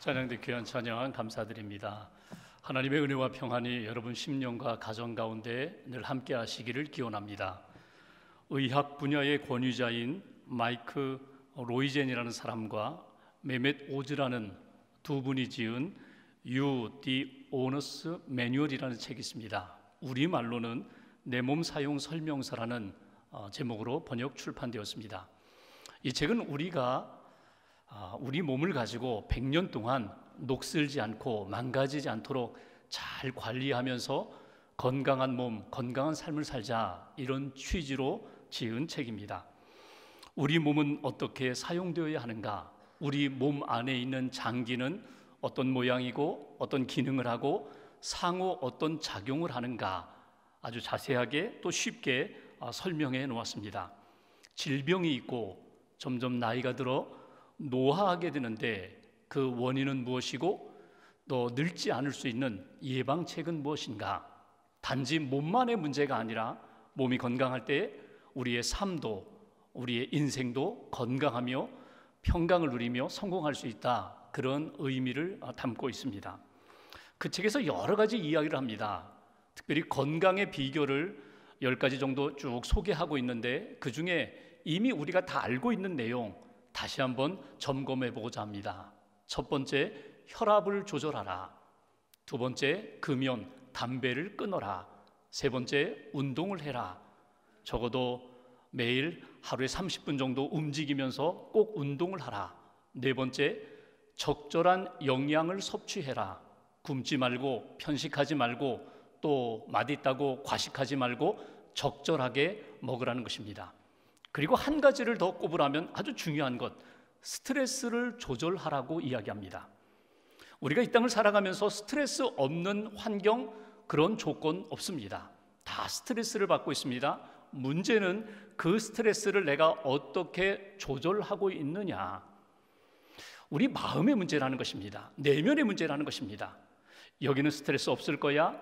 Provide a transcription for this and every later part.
찬양대 귀한 찬양 감사드립니다. 하나님의 은혜와 평안이 여러분 심령과 가정 가운데 늘 함께 하시기를 기원합니다. 의학 분야의 권위자인 마이크 로이젠이라는 사람과 메멧 오즈라는 두 분이 지은 You the Owner's Manual이라는 책이 있습니다. 우리말로는 내 몸 사용 설명서라는 제목으로 번역 출판되었습니다. 이 책은 우리 몸을 가지고 100년 동안 녹슬지 않고 망가지지 않도록 잘 관리하면서 건강한 몸, 건강한 삶을 살자, 이런 취지로 지은 책입니다. 우리 몸은 어떻게 사용되어야 하는가, 우리 몸 안에 있는 장기는 어떤 모양이고 어떤 기능을 하고 상호 어떤 작용을 하는가 아주 자세하게 또 쉽게 설명해 놓았습니다. 질병이 있고 점점 나이가 들어 노화하게 되는데 그 원인은 무엇이고 또 늙지 않을 수 있는 예방책은 무엇인가. 단지 몸만의 문제가 아니라 몸이 건강할 때 우리의 삶도 우리의 인생도 건강하며 평강을 누리며 성공할 수 있다, 그런 의미를 담고 있습니다. 그 책에서 여러 가지 이야기를 합니다. 특별히 건강의 비결을 10가지 정도 쭉 소개하고 있는데 그 중에 이미 우리가 다 알고 있는 내용 다시 한번 점검해 보고자 합니다. 첫 번째, 혈압을 조절하라. 두 번째, 금연, 담배를 끊어라. 세 번째, 운동을 해라. 적어도 매일 하루에 30분 정도 움직이면서 꼭 운동을 하라. 네 번째, 적절한 영양을 섭취해라. 굶지 말고 편식하지 말고 또 맛있다고 과식하지 말고 적절하게 먹으라는 것입니다. 그리고 한 가지를 더 꼽으라면 아주 중요한 것, 스트레스를 조절하라고 이야기합니다. 우리가 이 땅을 살아가면서 스트레스 없는 환경, 그런 조건 없습니다. 다 스트레스를 받고 있습니다. 문제는 그 스트레스를 내가 어떻게 조절하고 있느냐. 우리 마음의 문제라는 것입니다. 내면의 문제라는 것입니다. 여기는 스트레스 없을 거야,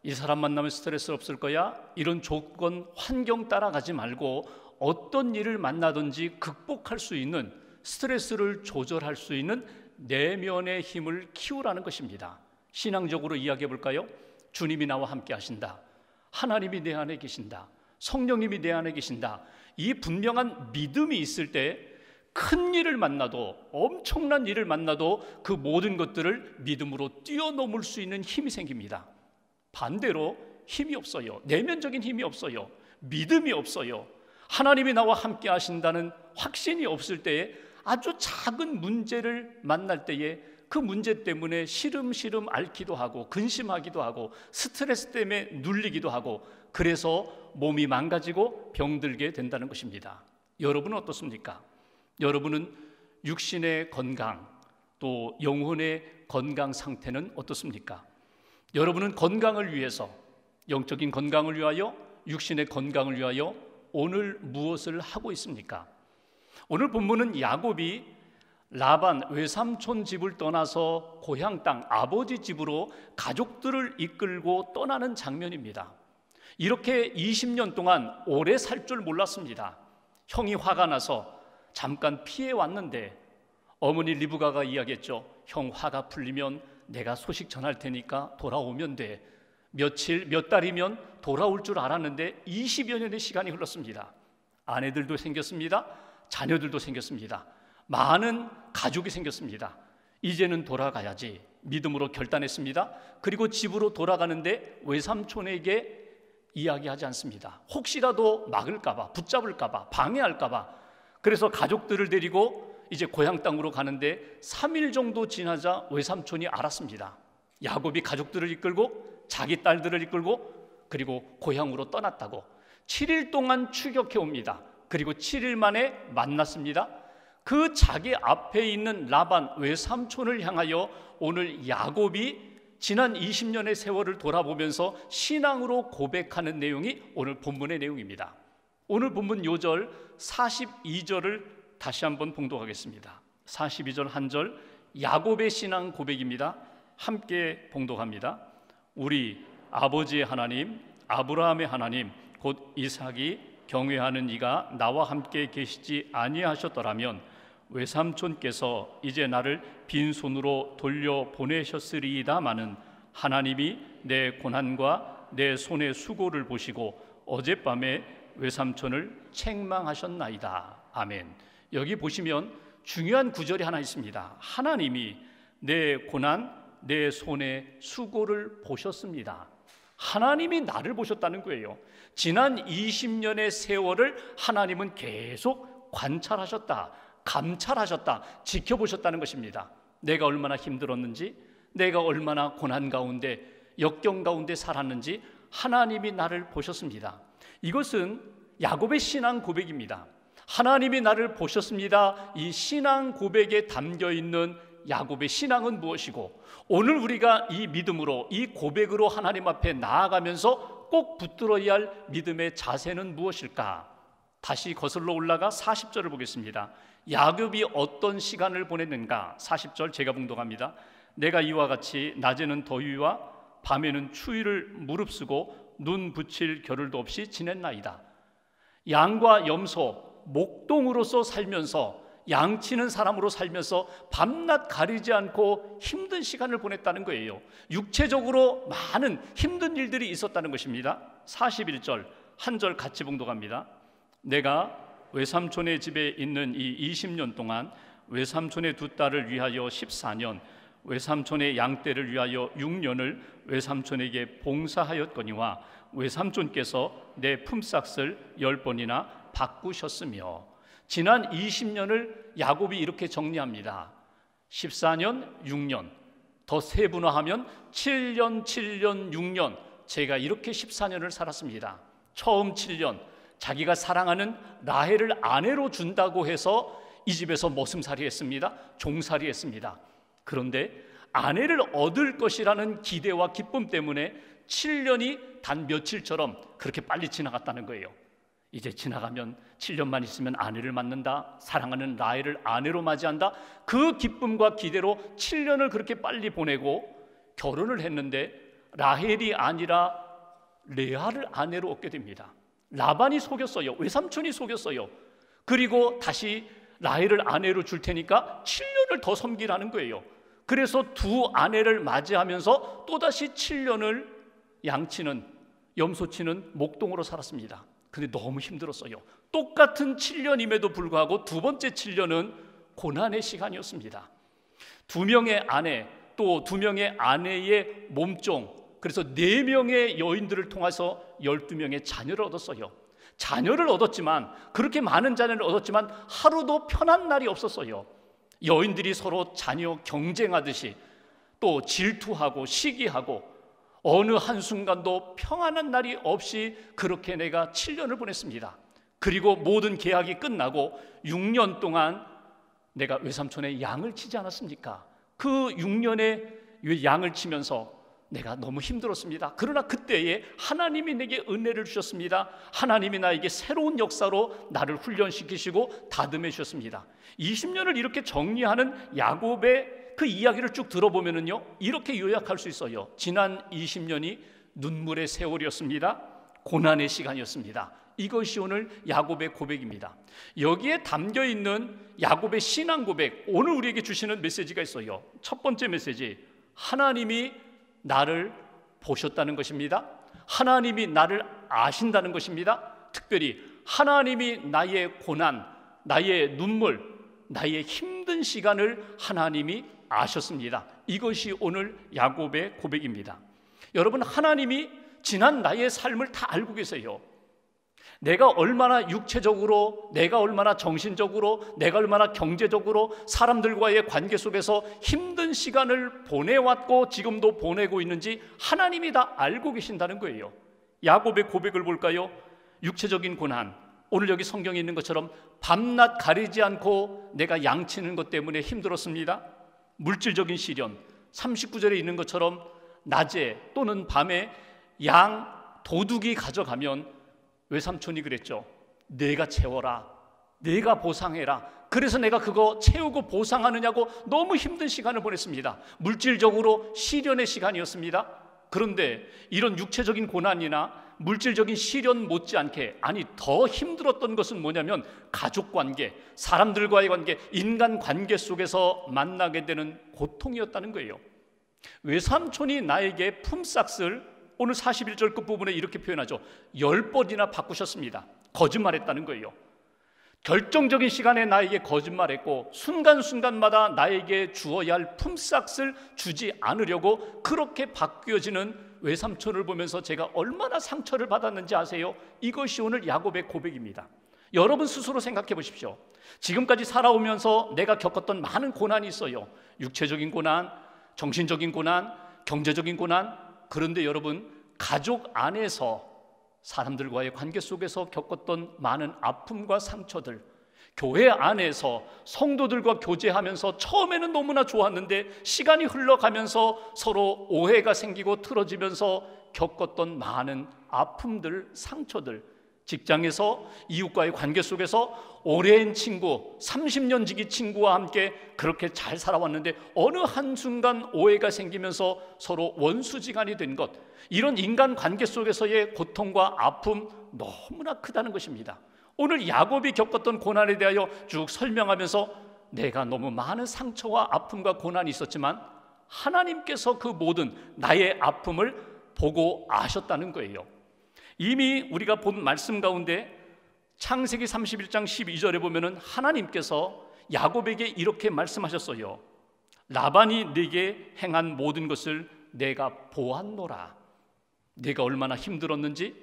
이 사람 만나면 스트레스 없을 거야, 이런 조건, 환경 따라가지 말고 어떤 일을 만나든지 극복할 수 있는, 스트레스를 조절할 수 있는 내면의 힘을 키우라는 것입니다. 신앙적으로 이야기해 볼까요? 주님이 나와 함께 하신다, 하나님이 내 안에 계신다, 성령님이 내 안에 계신다, 이 분명한 믿음이 있을 때 큰 일을 만나도, 엄청난 일을 만나도 그 모든 것들을 믿음으로 뛰어넘을 수 있는 힘이 생깁니다. 반대로 힘이 없어요. 내면적인 힘이 없어요. 믿음이 없어요. 하나님이 나와 함께 하신다는 확신이 없을 때에 아주 작은 문제를 만날 때에 그 문제 때문에 시름시름 앓기도 하고 근심하기도 하고 스트레스 때문에 눌리기도 하고, 그래서 몸이 망가지고 병들게 된다는 것입니다. 여러분은 어떻습니까? 여러분은 육신의 건강 또 영혼의 건강 상태는 어떻습니까? 여러분은 건강을 위해서, 영적인 건강을 위하여, 육신의 건강을 위하여 오늘 무엇을 하고 있습니까? 오늘 본문은 야곱이 라반 외삼촌 집을 떠나서 고향 땅 아버지 집으로 가족들을 이끌고 떠나는 장면입니다. 이렇게 20년 동안 오래 살 줄 몰랐습니다. 형이 화가 나서 잠깐 피해 왔는데 어머니 리브가가 이야기했죠. 형 화가 풀리면 내가 소식 전할 테니까 돌아오면 돼. 며칠 몇 달이면 돌아올 줄 알았는데 20여 년의 시간이 흘렀습니다. 아내들도 생겼습니다. 자녀들도 생겼습니다. 많은 가족이 생겼습니다. 이제는 돌아가야지 믿음으로 결단했습니다. 그리고 집으로 돌아가는데 외삼촌에게 이야기하지 않습니다. 혹시라도 막을까봐, 붙잡을까봐, 방해할까봐. 그래서 가족들을 데리고 이제 고향 땅으로 가는데 3일 정도 지나자 외삼촌이 알았습니다. 야곱이 가족들을 이끌고 자기 딸들을 이끌고 그리고 고향으로 떠났다고. 7일 동안 추격해 옵니다. 그리고 7일 만에 만났습니다. 그 자기 앞에 있는 라반 외삼촌을 향하여 오늘 야곱이 지난 20년의 세월을 돌아보면서 신앙으로 고백하는 내용이 오늘 본문의 내용입니다. 오늘 본문 요절 42절을 다시 한번 봉독하겠습니다. 42절 한 절, 야곱의 신앙 고백입니다. 함께 봉독합니다. 우리 아버지의 하나님, 아브라함의 하나님, 곧 이삭이 경외하는 이가 나와 함께 계시지 아니하셨더라면 외삼촌께서 이제 나를 빈손으로 돌려보내셨으리이다마는 하나님이 내 고난과 내 손의 수고를 보시고 어젯밤에 외삼촌을 책망하셨나이다. 아멘. 여기 보시면 중요한 구절이 하나 있습니다. 하나님이 내 고난, 내 손의 수고를 보셨습니다. 하나님이 나를 보셨다는 거예요. 지난 20년의 세월을 하나님은 계속 관찰하셨다, 감찰하셨다, 지켜보셨다는 것입니다. 내가 얼마나 힘들었는지, 내가 얼마나 고난 가운데, 역경 가운데 살았는지 하나님이 나를 보셨습니다. 이것은 야곱의 신앙 고백입니다. 하나님이 나를 보셨습니다. 이 신앙 고백에 담겨있는 야곱의 신앙은 무엇이고, 오늘 우리가 이 믿음으로, 이 고백으로 하나님 앞에 나아가면서 꼭 붙들어야 할 믿음의 자세는 무엇일까? 다시 거슬러 올라가 40절을 보겠습니다. 야곱이 어떤 시간을 보냈는가? 40절 제가 봉독합니다. 내가 이와 같이 낮에는 더위와 밤에는 추위를 무릅쓰고 눈 붙일 겨를도 없이 지냈나이다. 양과 염소, 목동으로서 살면서, 양치는 사람으로 살면서 밤낮 가리지 않고 힘든 시간을 보냈다는 거예요. 육체적으로 많은 힘든 일들이 있었다는 것입니다. 41절 한 절 같이 봉독합니다. 내가 외삼촌의 집에 있는 이 20년 동안 외삼촌의 두 딸을 위하여 14년, 외삼촌의 양떼를 위하여 6년을 외삼촌에게 봉사하였거니와 외삼촌께서 내 품삯을 10번이나 바꾸셨으며. 지난 20년을 야곱이 이렇게 정리합니다. 14년, 6년, 더 세분화하면 7년, 7년, 6년. 제가 이렇게 14년을 살았습니다. 처음 7년, 자기가 사랑하는 라헬을 아내로 준다고 해서 이 집에서 머슴살이 했습니다. 종살이 했습니다. 그런데 아내를 얻을 것이라는 기대와 기쁨 때문에 7년이 단 며칠처럼 그렇게 빨리 지나갔다는 거예요. 이제 지나가면 7년만 있으면 아내를 만난다, 사랑하는 라헬을 아내로 맞이한다. 그 기쁨과 기대로 7년을 그렇게 빨리 보내고 결혼을 했는데 라헬이 아니라 레아를 아내로 얻게 됩니다. 라반이 속였어요. 외삼촌이 속였어요. 그리고 다시 라헬을 아내로 줄 테니까 7년을 더 섬기라는 거예요. 그래서 두 아내를 맞이하면서 또다시 7년을 양치는, 염소치는 목동으로 살았습니다. 근데 너무 힘들었어요. 똑같은 7년임에도 불구하고 두 번째 7년은 고난의 시간이었습니다. 두 명의 아내, 또 두 명의 아내의 몸종, 그래서 4명의 여인들을 통해서 12명의 자녀를 얻었어요. 자녀를 얻었지만, 그렇게 많은 자녀를 얻었지만 하루도 편한 날이 없었어요. 여인들이 서로 자녀 경쟁하듯이 또 질투하고 시기하고 어느 한순간도 평안한 날이 없이 그렇게 내가 7년을 보냈습니다. 그리고 모든 계약이 끝나고 6년 동안 내가 외삼촌의 양을 치지 않았습니까? 그 6년의 양을 치면서 내가 너무 힘들었습니다. 그러나 그때에 하나님이 내게 은혜를 주셨습니다. 하나님이 나에게 새로운 역사로 나를 훈련시키시고 다듬해 주셨습니다. 20년을 이렇게 정리하는 야곱의 그 이야기를 쭉 들어보면은요, 이렇게 요약할 수 있어요. 지난 20년이 눈물의 세월이었습니다. 고난의 시간이었습니다. 이것이 오늘 야곱의 고백입니다. 여기에 담겨있는 야곱의 신앙 고백, 오늘 우리에게 주시는 메시지가 있어요. 첫 번째 메시지, 하나님이 나를 보셨다는 것입니다. 하나님이 나를 아신다는 것입니다. 특별히 하나님이 나의 고난, 나의 눈물, 나의 힘든 시간을 하나님이 아셨습니다. 이것이 오늘 야곱의 고백입니다. 여러분, 하나님이 지난 나의 삶을 다 알고 계세요. 내가 얼마나 육체적으로, 내가 얼마나 정신적으로, 내가 얼마나 경제적으로 사람들과의 관계 속에서 힘든 시간을 보내왔고 지금도 보내고 있는지 하나님이 다 알고 계신다는 거예요. 야곱의 고백을 볼까요? 육체적인 고난, 오늘 여기 성경에 있는 것처럼 밤낮 가리지 않고 내가 양치는 것 때문에 힘들었습니다. 물질적인 시련, 39절에 있는 것처럼 낮에 또는 밤에 양 도둑이 가져가면 외삼촌이 그랬죠. 내가 채워라, 내가 보상해라. 그래서 내가 그거 채우고 보상하느냐고 너무 힘든 시간을 보냈습니다. 물질적으로 시련의 시간이었습니다. 그런데 이런 육체적인 고난이나 물질적인 시련 못지않게, 아니 더 힘들었던 것은 뭐냐면 가족관계, 사람들과의 관계, 인간관계 속에서 만나게 되는 고통이었다는 거예요. 외삼촌이 나에게 품삯을 오늘 41절 끝부분에 이렇게 표현하죠. 10번이나 바꾸셨습니다. 거짓말했다는 거예요. 결정적인 시간에 나에게 거짓말했고 순간순간마다 나에게 주어야 할 품삯을 주지 않으려고 그렇게 바뀌어지는 외삼촌을 보면서 제가 얼마나 상처를 받았는지 아세요? 이것이 오늘 야곱의 고백입니다. 여러분 스스로 생각해 보십시오. 지금까지 살아오면서 내가 겪었던 많은 고난이 있어요. 육체적인 고난, 정신적인 고난, 경제적인 고난. 그런데 여러분, 가족 안에서 사람들과의 관계 속에서 겪었던 많은 아픔과 상처들, 교회 안에서 성도들과 교제하면서 처음에는 너무나 좋았는데 시간이 흘러가면서 서로 오해가 생기고 틀어지면서 겪었던 많은 아픔들, 상처들, 직장에서 이웃과의 관계 속에서 오랜 친구, 30년 지기 친구와 함께 그렇게 잘 살아왔는데 어느 한순간 오해가 생기면서 서로 원수지간이 된 것, 이런 인간관계 속에서의 고통과 아픔 너무나 크다는 것입니다. 오늘 야곱이 겪었던 고난에 대하여 쭉 설명하면서 내가 너무 많은 상처와 아픔과 고난이 있었지만 하나님께서 그 모든 나의 아픔을 보고 아셨다는 거예요. 이미 우리가 본 말씀 가운데 창세기 31장 12절에 보면은 하나님께서 야곱에게 이렇게 말씀하셨어요. 라반이 네게 행한 모든 것을 내가 보았노라. 네가 얼마나 힘들었는지,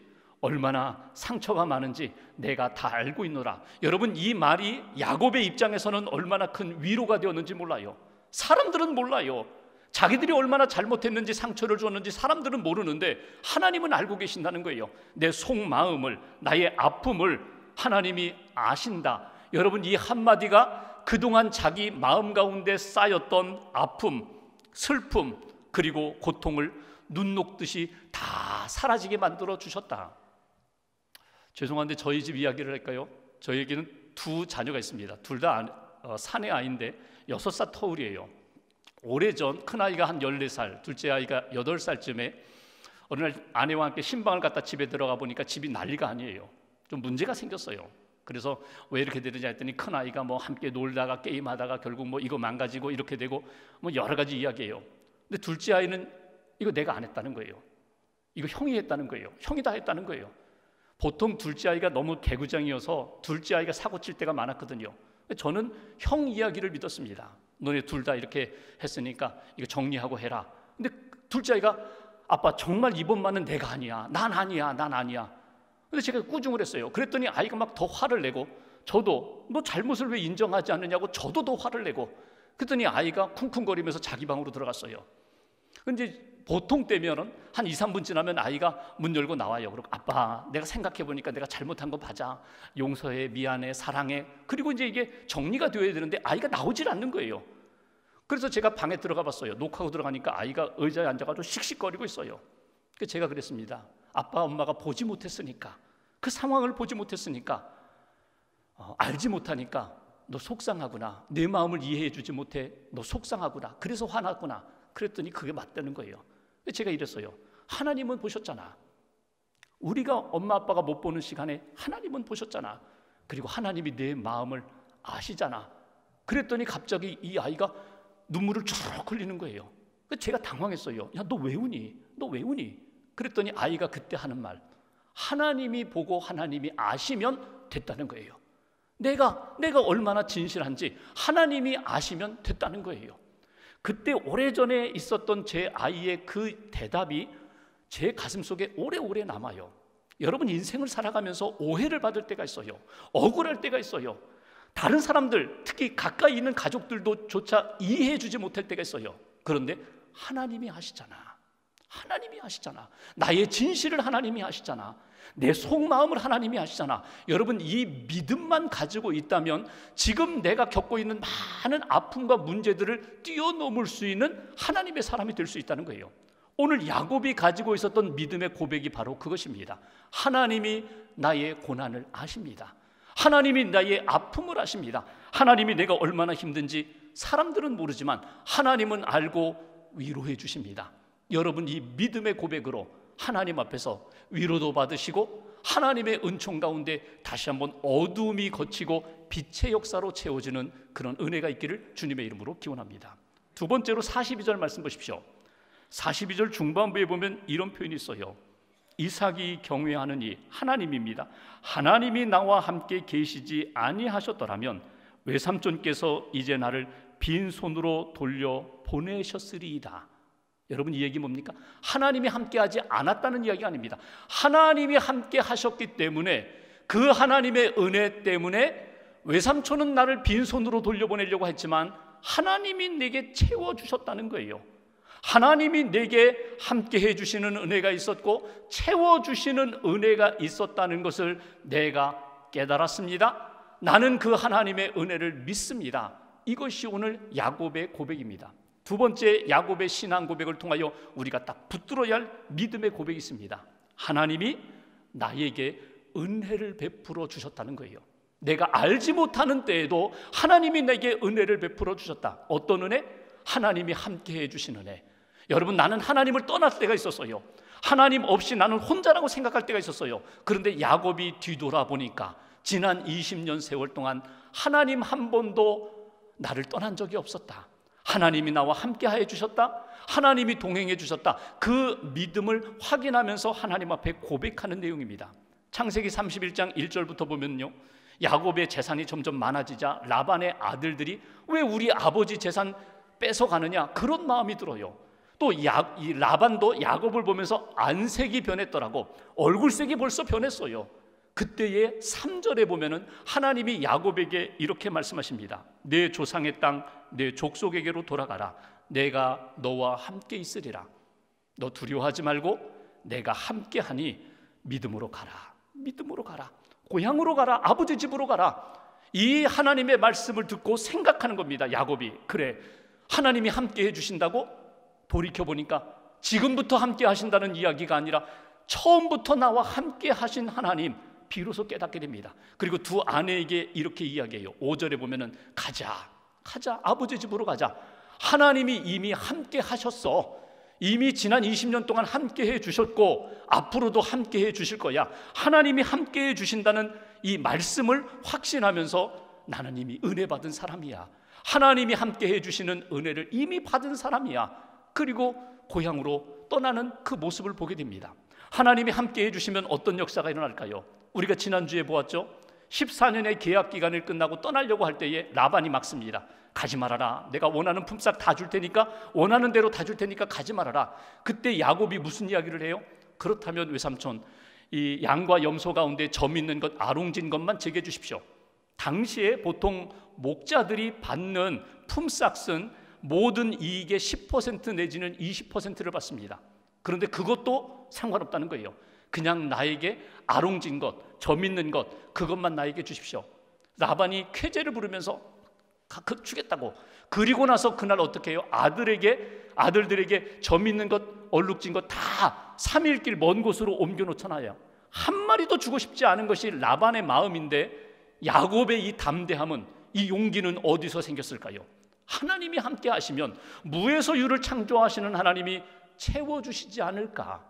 얼마나 상처가 많은지 내가 다 알고 있노라. 여러분, 이 말이 야곱의 입장에서는 얼마나 큰 위로가 되었는지 몰라요. 사람들은 몰라요. 자기들이 얼마나 잘못했는지 상처를 줬는지 사람들은 모르는데 하나님은 알고 계신다는 거예요. 내 속마음을, 나의 아픔을 하나님이 아신다. 여러분, 이 한마디가 그동안 자기 마음 가운데 쌓였던 아픔, 슬픔, 그리고 고통을 눈 녹듯이 다 사라지게 만들어 주셨다. 죄송한데 저희 집 이야기를 할까요? 저희에게는 두 자녀가 있습니다. 둘 다 사내 아이인데 6살 터울이에요. 오래전 큰아이가 한 14살, 둘째 아이가 8살쯤에 어느 날 아내와 함께 신방을 갔다 집에 들어가 보니까 집이 난리가 아니에요. 좀 문제가 생겼어요. 그래서 왜 이렇게 되는지 했더니 큰아이가 뭐 함께 놀다가 게임하다가 결국 뭐 이거 망가지고 이렇게 되고 뭐 여러 가지 이야기예요. 근데 둘째 아이는 이거 내가 안 했다는 거예요. 이거 형이 했다는 거예요. 형이 다 했다는 거예요. 보통 둘째 아이가 너무 개구장이어서 둘째 아이가 사고 칠 때가 많았거든요. 저는 형 이야기를 믿었습니다. 너네 둘 다 이렇게 했으니까 이거 정리하고 해라. 근데 둘째 아이가 아빠 정말 이번만은 내가 아니야. 난 아니야. 난 아니야. 근데 제가 꾸중을 했어요. 그랬더니 아이가 막 더 화를 내고 저도 너 잘못을 왜 인정하지 않느냐고 저도 더 화를 내고 그랬더니 아이가 쿵쿵거리면서 자기 방으로 들어갔어요. 근데 보통 때면은 한 2, 3분 지나면 아이가 문 열고 나와요. 그리고 아빠 내가 생각해보니까 내가 잘못한 거 맞아. 용서해, 미안해, 사랑해. 그리고 이제 이게 정리가 되어야 되는데 아이가 나오질 않는 거예요. 그래서 제가 방에 들어가 봤어요. 녹화하고 들어가니까 아이가 의자에 앉아가지고 씩씩거리고 있어요. 그래서 제가 그랬습니다. 아빠 엄마가 보지 못했으니까, 그 상황을 보지 못했으니까, 알지 못하니까 너 속상하구나. 내 마음을 이해해 주지 못해. 너 속상하구나. 그래서 화났구나. 그랬더니 그게 맞다는 거예요. 제가 이랬어요. 하나님은 보셨잖아. 우리가 엄마 아빠가 못 보는 시간에 하나님은 보셨잖아. 그리고 하나님이 내 마음을 아시잖아. 그랬더니 갑자기 이 아이가 눈물을 쭉 흘리는 거예요. 제가 당황했어요. 야, 너 왜 우니? 너 왜 우니? 그랬더니 아이가 그때 하는 말, 하나님이 보고 하나님이 아시면 됐다는 거예요. 내가 얼마나 진실한지 하나님이 아시면 됐다는 거예요. 그때 오래전에 있었던 제 아이의 그 대답이 제 가슴속에 오래오래 남아요. 여러분, 인생을 살아가면서 오해를 받을 때가 있어요. 억울할 때가 있어요. 다른 사람들, 특히 가까이 있는 가족들도 조차 이해해 주지 못할 때가 있어요. 그런데 하나님이 아시잖아. 하나님이 아시잖아. 나의 진실을 하나님이 아시잖아. 내 속마음을 하나님이 아시잖아. 여러분, 이 믿음만 가지고 있다면 지금 내가 겪고 있는 많은 아픔과 문제들을 뛰어넘을 수 있는 하나님의 사람이 될 수 있다는 거예요. 오늘 야곱이 가지고 있었던 믿음의 고백이 바로 그것입니다. 하나님이 나의 고난을 아십니다. 하나님이 나의 아픔을 아십니다. 하나님이 내가 얼마나 힘든지 사람들은 모르지만 하나님은 알고 위로해 주십니다. 여러분, 이 믿음의 고백으로 하나님 앞에서 위로도 받으시고 하나님의 은총 가운데 다시 한번 어두움이 걷히고 빛의 역사로 채워지는 그런 은혜가 있기를 주님의 이름으로 기원합니다. 두 번째로 42절 말씀 보십시오. 42절 중반부에 보면 이런 표현이 있어요. 이삭이 경외하는 이 하나님입니다. 하나님이 나와 함께 계시지 아니하셨더라면 외삼촌께서 이제 나를 빈손으로 돌려 보내셨으리이다. 여러분, 이 얘기 뭡니까? 하나님이 함께하지 않았다는 이야기가 아닙니다. 하나님이 함께 하셨기 때문에, 그 하나님의 은혜 때문에 외삼촌은 나를 빈손으로 돌려보내려고 했지만 하나님이 내게 채워주셨다는 거예요. 하나님이 내게 함께 해주시는 은혜가 있었고 채워주시는 은혜가 있었다는 것을 내가 깨달았습니다. 나는 그 하나님의 은혜를 믿습니다. 이것이 오늘 야곱의 고백입니다. 두 번째 야곱의 신앙 고백을 통하여 우리가 딱 붙들어야 할 믿음의 고백이 있습니다. 하나님이 나에게 은혜를 베풀어 주셨다는 거예요. 내가 알지 못하는 때에도 하나님이 내게 은혜를 베풀어 주셨다. 어떤 은혜? 하나님이 함께 해주신 은혜. 여러분, 나는 하나님을 떠날 때가 있었어요. 하나님 없이 나는 혼자라고 생각할 때가 있었어요. 그런데 야곱이 뒤돌아보니까 지난 20년 세월 동안 하나님 한 번도 나를 떠난 적이 없었다. 하나님이 나와 함께 해 주셨다. 하나님이 동행해 주셨다. 그 믿음을 확인하면서 하나님 앞에 고백하는 내용입니다. 창세기 31장 1절부터 보면요, 야곱의 재산이 점점 많아지자 라반의 아들들이 왜 우리 아버지 재산 뺏어가느냐, 그런 마음이 들어요. 또 이 라반도 야곱을 보면서 안색이 변했더라고. 얼굴색이 벌써 변했어요. 그때의 3절에 보면은 하나님이 야곱에게 이렇게 말씀하십니다. 내 조상의 땅, 내 족속에게로 돌아가라. 내가 너와 함께 있으리라. 너 두려워하지 말고 내가 함께하니 믿음으로 가라. 믿음으로 가라. 고향으로 가라. 아버지 집으로 가라. 이 하나님의 말씀을 듣고 생각하는 겁니다. 야곱이. 그래, 하나님이 함께 해주신다고? 돌이켜보니까 지금부터 함께 하신다는 이야기가 아니라 처음부터 나와 함께 하신 하나님, 비로소 깨닫게 됩니다. 그리고 두 아내에게 이렇게 이야기해요. 5절에 보면은 가자, 아버지 집으로 가자. 하나님이 이미 함께 하셨어. 이미 지난 20년 동안 함께 해 주셨고 앞으로도 함께 해 주실 거야. 하나님이 함께 해 주신다는 이 말씀을 확신하면서 나는 이미 은혜 받은 사람이야. 하나님이 함께 해 주시는 은혜를 이미 받은 사람이야. 그리고 고향으로 떠나는 그 모습을 보게 됩니다. 하나님이 함께 해주시면 어떤 역사가 일어날까요? 우리가 지난주에 보았죠. 14년의 계약 기간을 끝나고 떠나려고 할 때에 라반이 막습니다. 가지 말아라. 내가 원하는 품삯 다 줄 테니까, 원하는 대로 다 줄 테니까 가지 말아라. 그때 야곱이 무슨 이야기를 해요? 그렇다면 외삼촌, 이 양과 염소 가운데 점 있는 것, 아롱진 것만 제게 주십시오. 당시에 보통 목자들이 받는 품삯은 모든 이익의 10% 내지는 20%를 받습니다. 그런데 그것도 상관없다는 거예요. 그냥 나에게 아롱진 것, 점 있는 것, 그것만 나에게 주십시오. 라반이 쾌재를 부르면서 주겠다고. 그리고 나서 그날 어떻게 해요? 아들들에게 점 있는 것, 얼룩진 것 다 3일 길 먼 곳으로 옮겨놓잖아요. 한 마리도 주고 싶지 않은 것이 라반의 마음인데 야곱의 이 담대함은, 이 용기는 어디서 생겼을까요? 하나님이 함께 하시면, 무에서 유를 창조하시는 하나님이 채워주시지 않을까.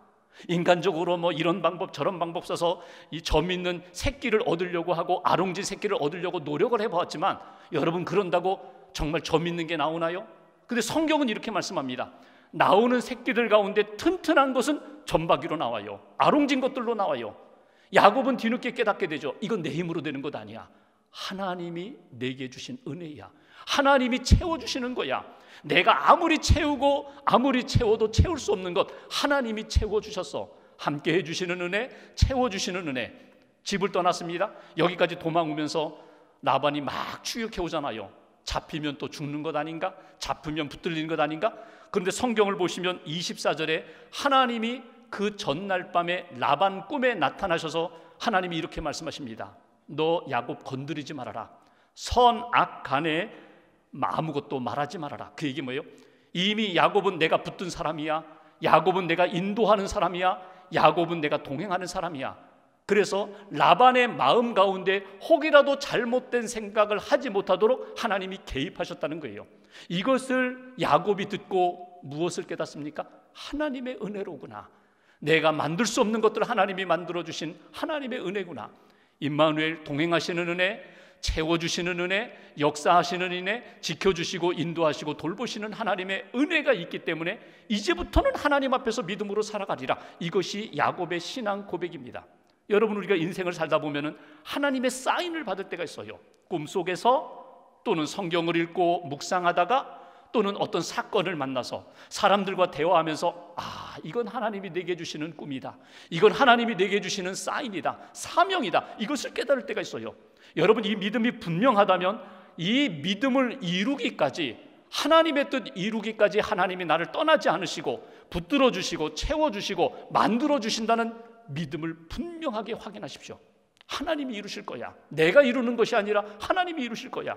인간적으로 뭐 이런 방법 저런 방법 써서 이 점 있는 새끼를 얻으려고 하고 아롱진 새끼를 얻으려고 노력을 해보았지만, 여러분, 그런다고 정말 점 있는 게 나오나요? 근데 성경은 이렇게 말씀합니다. 나오는 새끼들 가운데 튼튼한 것은 점박이로 나와요. 아롱진 것들로 나와요. 야곱은 뒤늦게 깨닫게 되죠. 이건 내 힘으로 되는 것 아니야. 하나님이 내게 주신 은혜야. 하나님이 채워주시는 거야. 내가 아무리 채우고 아무리 채워도 채울 수 없는 것, 하나님이 채워주셨어. 함께 해주시는 은혜, 채워주시는 은혜. 집을 떠났습니다. 여기까지 도망 오면서 라반이 막 추격해 오잖아요. 잡히면 또 죽는 것 아닌가? 잡히면 붙들리는 것 아닌가? 그런데 성경을 보시면 24절에 하나님이 그 전날 밤에 라반 꿈에 나타나셔서 하나님이 이렇게 말씀하십니다. 너 야곱 건드리지 말아라. 선악 간에 아무것도 말하지 말아라. 그 얘기 뭐예요? 이미 야곱은 내가 붙든 사람이야. 야곱은 내가 인도하는 사람이야. 야곱은 내가 동행하는 사람이야. 그래서 라반의 마음 가운데 혹이라도 잘못된 생각을 하지 못하도록 하나님이 개입하셨다는 거예요. 이것을 야곱이 듣고 무엇을 깨닫습니까? 하나님의 은혜로구나. 내가 만들 수 없는 것들을 하나님이 만들어주신 하나님의 은혜구나. 임마누엘, 동행하시는 은혜, 채워주시는 은혜, 역사하시는 은혜, 지켜주시고 인도하시고 돌보시는 하나님의 은혜가 있기 때문에 이제부터는 하나님 앞에서 믿음으로 살아가리라. 이것이 야곱의 신앙 고백입니다. 여러분, 우리가 인생을 살다 보면 하나님의 사인을 받을 때가 있어요. 꿈속에서, 또는 성경을 읽고 묵상하다가, 또는 어떤 사건을 만나서 사람들과 대화하면서 이건 하나님이 내게 주시는 꿈이다, 이건 하나님이 내게 주시는 사인이다, 사명이다, 이것을 깨달을 때가 있어요. 여러분, 이 믿음이 분명하다면 이 믿음을 이루기까지, 하나님의 뜻 이루기까지 하나님이 나를 떠나지 않으시고 붙들어 주시고 채워주시고 만들어 주신다는 믿음을 분명하게 확인하십시오. 하나님이 이루실 거야. 내가 이루는 것이 아니라 하나님이 이루실 거야.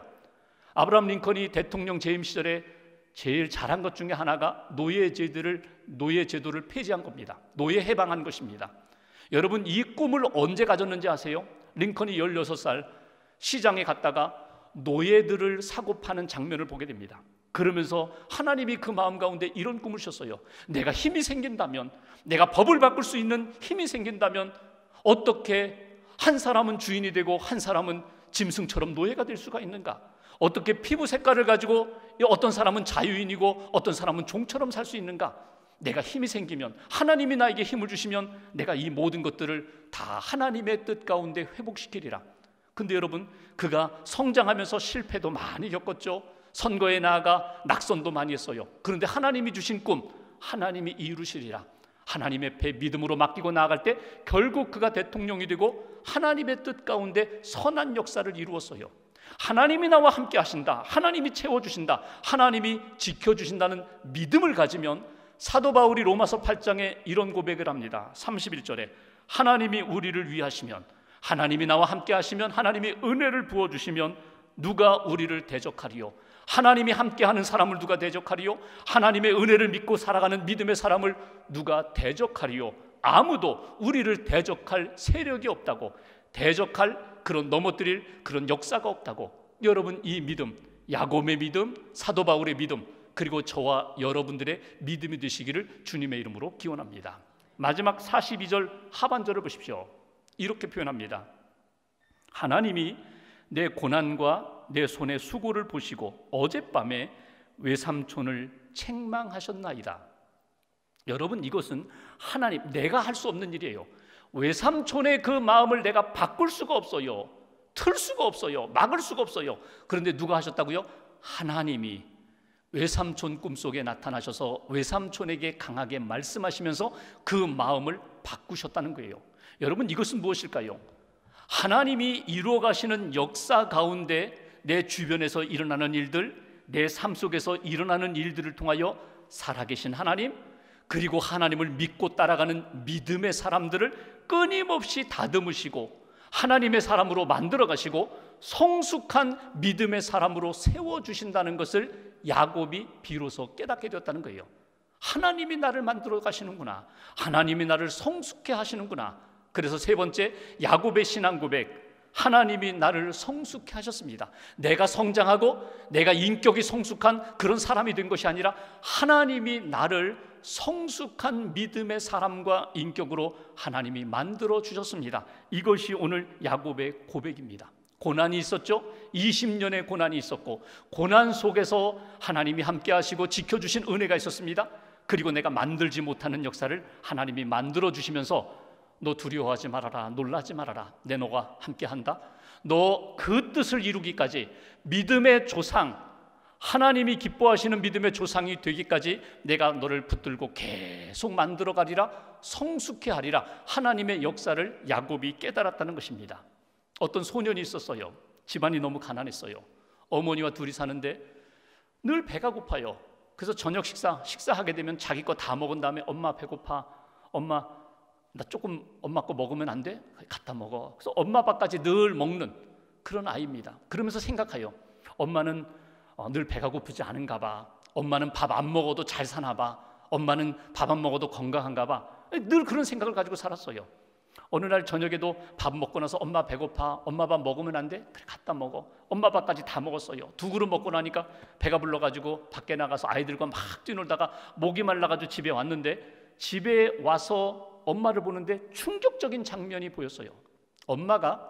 아브라함 링컨이 대통령 재임 시절에 제일 잘한 것 중에 하나가 노예 제도를 폐지한 겁니다. 노예 해방한 것입니다. 여러분, 이 꿈을 언제 가졌는지 아세요? 링컨이 16살 시장에 갔다가 노예들을 사고 파는 장면을 보게 됩니다. 그러면서 하나님이 그 마음 가운데 이런 꿈을 셨어요. 내가 힘이 생긴다면, 내가 법을 바꿀 수 있는 힘이 생긴다면 어떻게 한 사람은 주인이 되고 한 사람은 짐승처럼 노예가 될 수가 있는가? 어떻게 피부 색깔을 가지고 어떤 사람은 자유인이고 어떤 사람은 종처럼 살 수 있는가? 내가 힘이 생기면, 하나님이 나에게 힘을 주시면 내가 이 모든 것들을 다 하나님의 뜻 가운데 회복시키리라. 근데 여러분, 그가 성장하면서 실패도 많이 겪었죠. 선거에 나아가 낙선도 많이 했어요. 그런데 하나님이 주신 꿈, 하나님이 이루시리라. 하나님 앞에 믿음으로 맡기고 나아갈 때 결국 그가 대통령이 되고 하나님의 뜻 가운데 선한 역사를 이루었어요. 하나님이 나와 함께 하신다, 하나님이 채워주신다, 하나님이 지켜주신다는 믿음을 가지면 사도 바울이 로마서 8장에 이런 고백을 합니다. 31절에 하나님이 우리를 위하시면, 하나님이 나와 함께 하시면, 하나님이 은혜를 부어주시면 누가 우리를 대적하리요? 하나님이 함께하는 사람을 누가 대적하리요? 하나님의 은혜를 믿고 살아가는 믿음의 사람을 누가 대적하리요? 아무도 우리를 대적할 세력이 없다고, 대적할 그런 넘어뜨릴 그런 역사가 없다고. 여러분, 이 믿음, 야곱의 믿음, 사도 바울의 믿음, 그리고 저와 여러분들의 믿음이 되시기를 주님의 이름으로 기원합니다. 마지막 42절 하반절을 보십시오. 이렇게 표현합니다. 하나님이 내 고난과 내 손의 수고를 보시고 어젯밤에 외삼촌을 책망하셨나이다. 여러분, 이것은 하나님, 내가 할 수 없는 일이에요. 외삼촌의 그 마음을 내가 바꿀 수가 없어요. 틀 수가 없어요. 막을 수가 없어요. 그런데 누가 하셨다고요? 하나님이 외삼촌 꿈속에 나타나셔서 외삼촌에게 강하게 말씀하시면서 그 마음을 바꾸셨다는 거예요. 여러분, 이것은 무엇일까요? 하나님이 이루어 가시는 역사 가운데 내 주변에서 일어나는 일들, 내 삶 속에서 일어나는 일들을 통하여 살아계신 하나님, 그리고 하나님을 믿고 따라가는 믿음의 사람들을 끊임없이 다듬으시고 하나님의 사람으로 만들어 가시고 성숙한 믿음의 사람으로 세워주신다는 것을 야곱이 비로소 깨닫게 되었다는 거예요. 하나님이 나를 만들어 가시는구나, 하나님이 나를 성숙해 하시는구나. 그래서 세 번째, 야곱의 신앙 고백, 하나님이 나를 성숙해 하셨습니다. 내가 성장하고 내가 인격이 성숙한 그런 사람이 된 것이 아니라 하나님이 나를 성숙한 믿음의 사람과 인격으로 하나님이 만들어 주셨습니다. 이것이 오늘 야곱의 고백입니다. 고난이 있었죠. 20년의 고난이 있었고, 고난 속에서 하나님이 함께 하시고 지켜주신 은혜가 있었습니다. 그리고 내가 만들지 못하는 역사를 하나님이 만들어 주시면서 너 두려워하지 말아라, 놀라지 말아라, 내 너가 함께한다. 너 그 뜻을 이루기까지, 믿음의 조상, 하나님이 기뻐하시는 믿음의 조상이 되기까지 내가 너를 붙들고 계속 만들어 가리라, 성숙해 하리라. 하나님의 역사를 야곱이 깨달았다는 것입니다. 어떤 소년이 있었어요. 집안이 너무 가난했어요. 어머니와 둘이 사는데 늘 배가 고파요. 그래서 저녁 식사하게 되면 자기 거 다 먹은 다음에 엄마 배고파, 엄마 나 조금 엄마 거 먹으면 안 돼? 갖다 먹어. 그래서 엄마 밥까지 늘 먹는 그런 아이입니다. 그러면서 생각해요. 엄마는 늘 배가 고프지 않은가 봐. 엄마는 밥 안 먹어도 잘 사나 봐. 엄마는 밥 안 먹어도 건강한가 봐. 늘 그런 생각을 가지고 살았어요. 어느 날 저녁에도 밥 먹고 나서 엄마 배고파, 엄마 밥 먹으면 안 돼? 그래 갖다 먹어. 엄마 밥까지 다 먹었어요. 2그릇 먹고 나니까 배가 불러가지고 밖에 나가서 아이들과 막 뛰놀다가 목이 말라가지고 집에 왔는데, 집에 와서 엄마를 보는데 충격적인 장면이 보였어요. 엄마가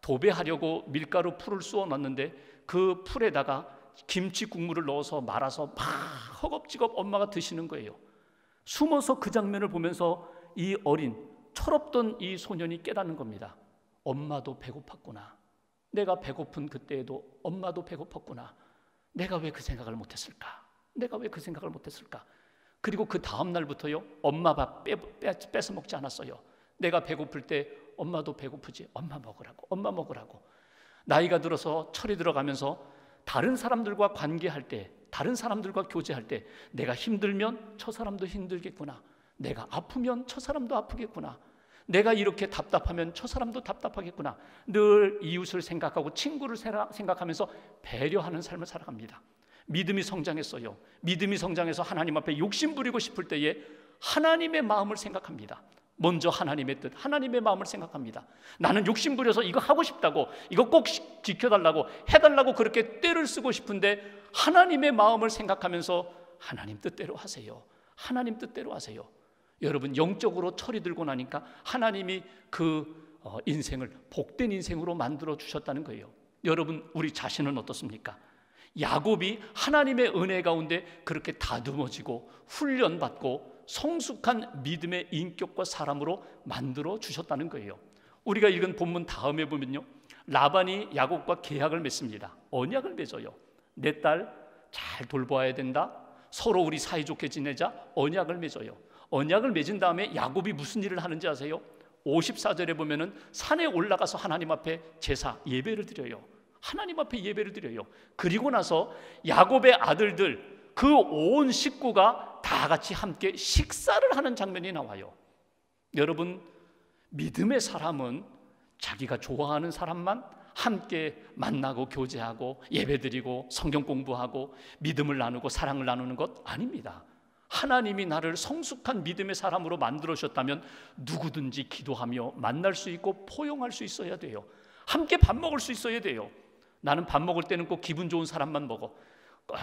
도배하려고 밀가루 풀을 쑤어 놨는데 그 풀에다가 김치 국물을 넣어서 말아서 막 허겁지겁 엄마가 드시는 거예요. 숨어서 그 장면을 보면서 이 어린 철없던 이 소년이 깨닫는 겁니다. 엄마도 배고팠구나. 내가 배고픈 그때에도 엄마도 배고팠구나. 내가 왜 그 생각을 못했을까? 내가 왜 그 생각을 못했을까? 그리고 그 다음 날부터요, 엄마 밥 뺏어 먹지 않았어요. 내가 배고플 때 엄마도 배고프지, 엄마 먹으라고, 엄마 먹으라고. 나이가 들어서 철이 들어가면서 다른 사람들과 관계할 때, 다른 사람들과 교제할 때 내가 힘들면 저 사람도 힘들겠구나. 내가 아프면 저 사람도 아프겠구나. 내가 이렇게 답답하면 저 사람도 답답하겠구나. 늘 이웃을 생각하고 친구를 생각하면서 배려하는 삶을 살아갑니다. 믿음이 성장했어요. 믿음이 성장해서 하나님 앞에 욕심 부리고 싶을 때에 하나님의 마음을 생각합니다. 먼저 하나님의 뜻, 하나님의 마음을 생각합니다. 나는 욕심 부려서 이거 하고 싶다고, 이거 꼭 지켜달라고, 해달라고 그렇게 떼를 쓰고 싶은데 하나님의 마음을 생각하면서 하나님 뜻대로 하세요. 하나님 뜻대로 하세요. 여러분, 영적으로 철이 들고 나니까 하나님이 그 인생을 복된 인생으로 만들어 주셨다는 거예요. 여러분, 우리 자신은 어떻습니까? 야곱이 하나님의 은혜 가운데 그렇게 다듬어지고 훈련받고 성숙한 믿음의 인격과 사람으로 만들어 주셨다는 거예요. 우리가 읽은 본문 다음에 보면요, 라반이 야곱과 계약을 맺습니다. 언약을 맺어요. 내 딸 잘 돌봐야 된다. 서로 우리 사이좋게 지내자. 언약을 맺어요. 언약을 맺은 다음에 야곱이 무슨 일을 하는지 아세요? 54절에 보면은 산에 올라가서 하나님 앞에 제사 예배를 드려요. 하나님 앞에 예배를 드려요. 그리고 나서 야곱의 아들들 그 온 식구가 다 같이 함께 식사를 하는 장면이 나와요. 여러분, 믿음의 사람은 자기가 좋아하는 사람만 함께 만나고 교제하고 예배드리고 성경 공부하고 믿음을 나누고 사랑을 나누는 것 아닙니다. 하나님이 나를 성숙한 믿음의 사람으로 만들어 주셨다면 누구든지 기도하며 만날 수 있고 포용할 수 있어야 돼요. 함께 밥 먹을 수 있어야 돼요. 나는 밥 먹을 때는 꼭 기분 좋은 사람만 먹어.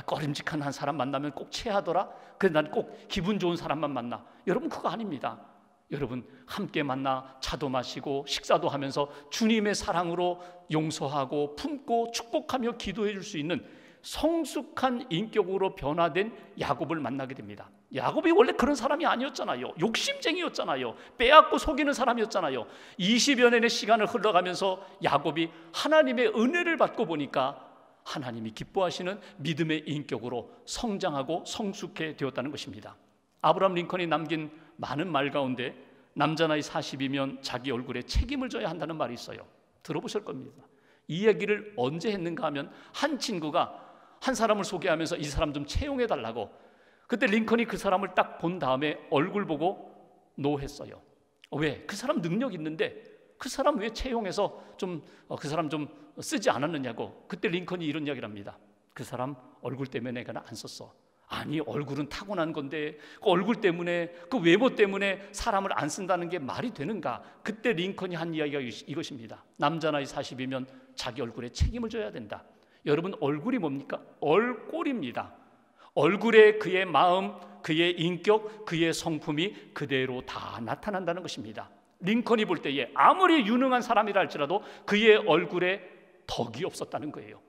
꺼림직한 한 사람 만나면 꼭 체하더라. 그래서 난 꼭 기분 좋은 사람만 만나. 여러분, 그거 아닙니다. 여러분, 함께 만나 차도 마시고 식사도 하면서 주님의 사랑으로 용서하고 품고 축복하며 기도해 줄 수 있는 성숙한 인격으로 변화된 야곱을 만나게 됩니다. 야곱이 원래 그런 사람이 아니었잖아요. 욕심쟁이였잖아요. 빼앗고 속이는 사람이었잖아요. 20여 년의 시간을 흘러가면서 야곱이 하나님의 은혜를 받고 보니까 하나님이 기뻐하시는 믿음의 인격으로 성장하고 성숙해 되었다는 것입니다. 아브라함 링컨이 남긴 많은 말 가운데 남자 나이 40이면 자기 얼굴에 책임을 져야 한다는 말이 있어요. 들어보실 겁니다. 이 얘기를 언제 했는가 하면 한 친구가 한 사람을 소개하면서 이 사람 좀 채용해 달라고, 그때 링컨이 그 사람을 딱 본 다음에 얼굴 보고 노했어요. 왜? 그 사람 능력 있는데 그 사람 왜 채용해서 그 사람 좀 쓰지 않았느냐고. 그때 링컨이 이런 이야기를 합니다. 그 사람 얼굴 때문에 내가 안 썼어. 아니, 얼굴은 타고난 건데 그 얼굴 때문에, 그 외모 때문에 사람을 안 쓴다는 게 말이 되는가. 그때 링컨이 한 이야기가 이것입니다. 남자 나이 40이면 자기 얼굴에 책임을 져야 된다. 여러분, 얼굴이 뭡니까? 얼꼴입니다. 얼굴에 그의 마음, 그의 인격, 그의 성품이 그대로 다 나타난다는 것입니다. 링컨이 볼 때에 아무리 유능한 사람이라 할지라도 그의 얼굴에 덕이 없었다는 거예요.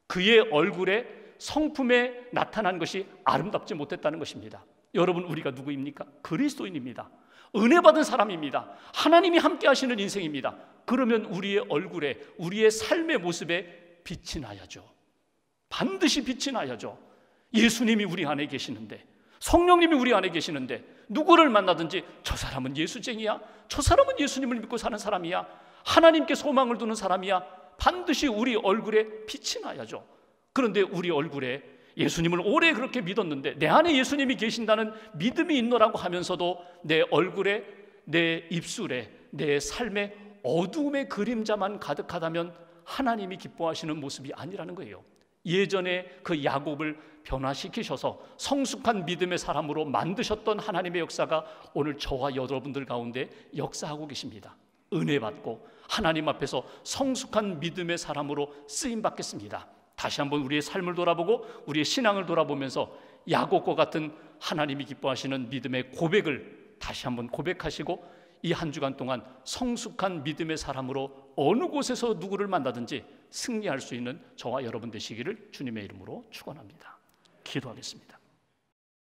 그의 얼굴에 성품에 나타난 것이 아름답지 못했다는 것입니다. 여러분, 우리가 누구입니까? 그리스도인입니다. 은혜 받은 사람입니다. 하나님이 함께 하시는 인생입니다. 그러면 우리의 얼굴에, 우리의 삶의 모습에 빛이 나야죠. 반드시 빛이 나야죠. 예수님이 우리 안에 계시는데, 성령님이 우리 안에 계시는데 누구를 만나든지 저 사람은 예수쟁이야, 저 사람은 예수님을 믿고 사는 사람이야, 하나님께 소망을 두는 사람이야, 반드시 우리 얼굴에 빛이 나야죠. 그런데 우리 얼굴에 예수님을 오래 그렇게 믿었는데 내 안에 예수님이 계신다는 믿음이 있노라고 하면서도 내 얼굴에, 내 입술에, 내 삶에 어두움의 그림자만 가득하다면 하나님이 기뻐하시는 모습이 아니라는 거예요. 예전에 그 야곱을 변화시키셔서 성숙한 믿음의 사람으로 만드셨던 하나님의 역사가 오늘 저와 여러분들 가운데 역사하고 계십니다. 은혜 받고 하나님 앞에서 성숙한 믿음의 사람으로 쓰임 받겠습니다. 다시 한번 우리의 삶을 돌아보고 우리의 신앙을 돌아보면서 야곱과 같은 하나님이 기뻐하시는 믿음의 고백을 다시 한번 고백하시고 이 한 주간 동안 성숙한 믿음의 사람으로 어느 곳에서 누구를 만나든지 승리할 수 있는 저와 여러분 되시기를 주님의 이름으로 축원합니다. 기도하겠습니다.